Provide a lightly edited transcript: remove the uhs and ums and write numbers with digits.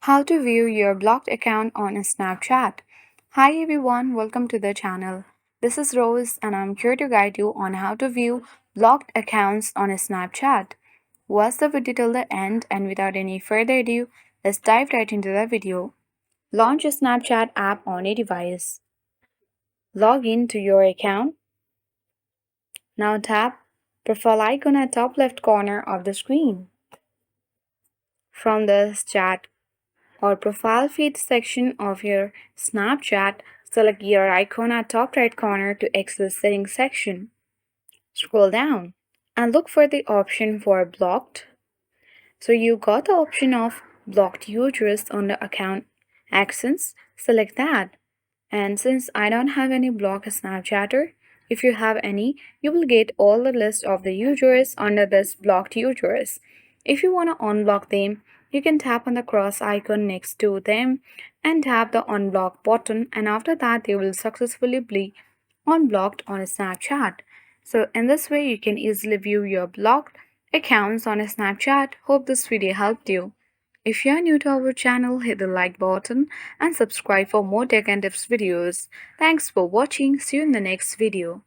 How to view your blocked account on Snapchat. Hi everyone, welcome to the channel. This is Rose and I'm here to guide you on how to view blocked accounts on Snapchat. Watch the video till the end and without any further ado, let's dive right into the video. Launch a Snapchat app on a device. Log in to your account. Now tap profile icon at top left corner of the screen. From the chat or profile feed section of your Snapchat, select your icon at top right corner to access settings section. Scroll down and look for the option for blocked. So you got the option of blocked users on the account actions. Select that. And since I don't have any blocked Snapchatter, if you have any, you will get all the list of the users under this blocked users. If you want to unblock them, you can tap on the cross icon next to them and tap the unblock button, and after that they will successfully be unblocked on Snapchat. So in this way you can easily view your blocked accounts on Snapchat. Hope this video helped you. If you are new to our channel, hit the like button and subscribe for more tech and tips videos. Thanks for watching. See you in the next video.